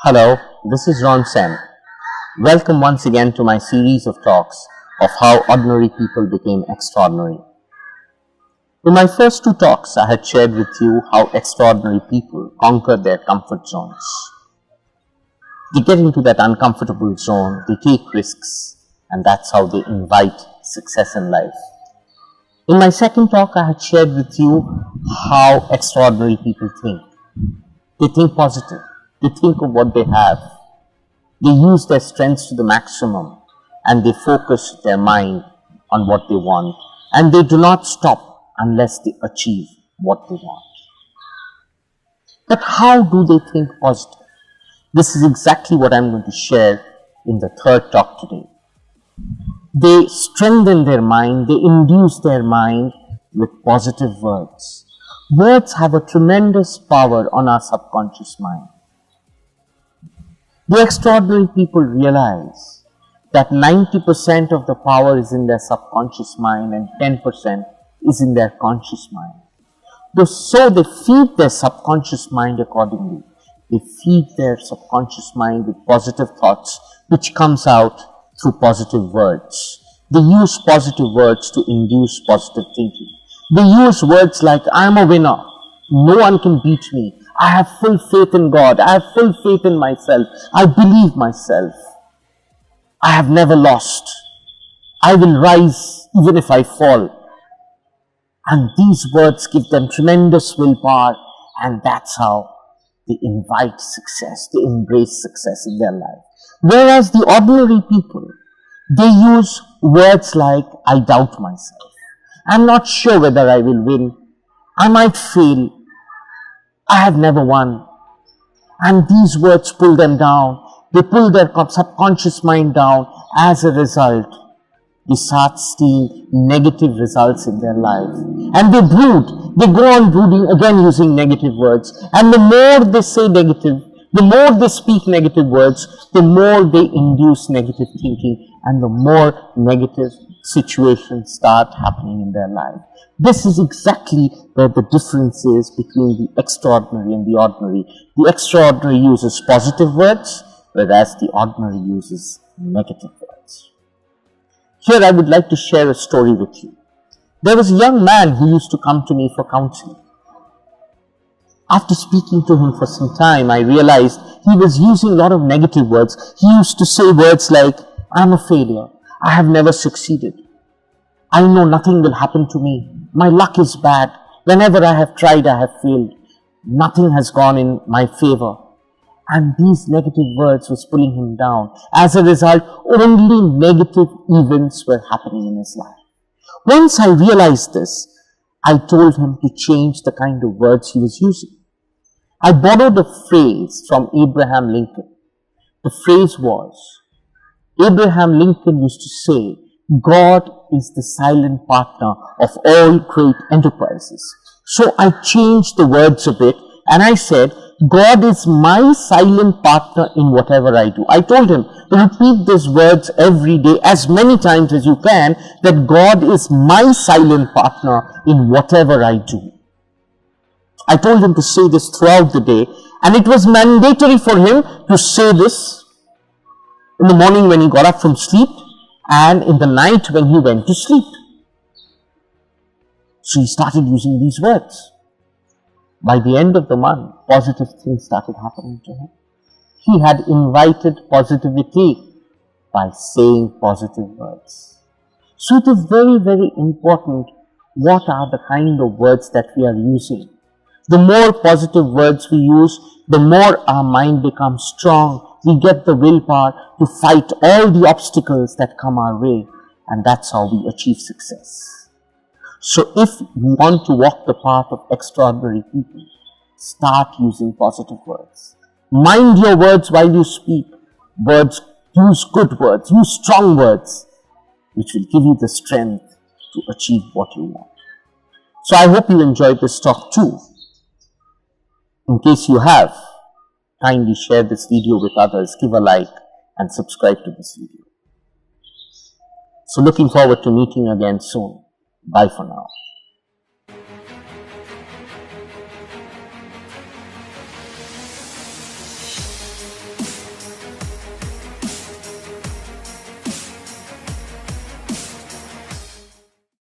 Hello, this is Ron Sen. Welcome once again to my series of talks of how ordinary people became extraordinary. In my first two talks, I had shared with you how extraordinary people conquer their comfort zones. They get into that uncomfortable zone, they take risks, and that's how they invite success in life. In my second talk, I had shared with you how extraordinary people think. They think positive. They think of what they have. They use their strengths to the maximum and they focus their mind on what they want. And they do not stop unless they achieve what they want. But how do they think positive? This is exactly what I'm going to share in the third talk today. They strengthen their mind, they induce their mind with positive words. Words have a tremendous power on our subconscious mind. The extraordinary people realize that 90% of the power is in their subconscious mind and 10% is in their conscious mind. So they feed their subconscious mind accordingly. They feed their subconscious mind with positive thoughts, which comes out through positive words. They use positive words to induce positive thinking. They use words like, I am a winner. No one can beat me. I have full faith in God. I have full faith in myself. I believe myself. I have never lost. I will rise even if I fall. And these words give them tremendous willpower, and that's how they invite success. They embrace success in their life. Whereas the ordinary people, they use words like, I doubt myself. I'm not sure whether I will win. I might fail. I have never won. And these words pull them down. They pull their subconscious mind down. As a result, they start seeing negative results in their life. And they brood. They go on brooding, again using negative words. And the more they say negative, the more they speak negative words, the more they induce negative thinking, and the more negative situations start happening in their life. This is exactly where the difference is between the extraordinary and the ordinary. The extraordinary uses positive words, whereas the ordinary uses negative words. Here I would like to share a story with you. There was a young man who used to come to me for counseling. After speaking to him for some time, I realized he was using a lot of negative words. He used to say words like, I'm a failure. I have never succeeded. I know nothing will happen to me. My luck is bad. Whenever I have tried, I have failed. Nothing has gone in my favor. And these negative words was pulling him down. As a result, only negative events were happening in his life. Once I realized this, I told him to change the kind of words he was using. I borrowed a phrase from Abraham Lincoln. The phrase was, Abraham Lincoln used to say, God is the silent partner of all great enterprises. So I changed the words a bit and I said, God is my silent partner in whatever I do. I told him to repeat these words every day as many times as you can, that God is my silent partner in whatever I do. I told him to say this throughout the day, and it was mandatory for him to say this in the morning when he got up from sleep and in the night when he went to sleep. So he started using these words. By the end of the month, positive things started happening to him. He had invited positivity by saying positive words. So it is very, very important what are the kind of words that we are using. The more positive words we use, the more our mind becomes strong. We get the willpower to fight all the obstacles that come our way, and that's how we achieve success. So if you want to walk the path of extraordinary people, start using positive words. Mind your words while you speak. Use good words, use strong words, which will give you the strength to achieve what you want. So I hope you enjoyed this talk too. In case you have, kindly share this video with others, give a like and subscribe to this video. So looking forward to meeting again soon. Bye for now.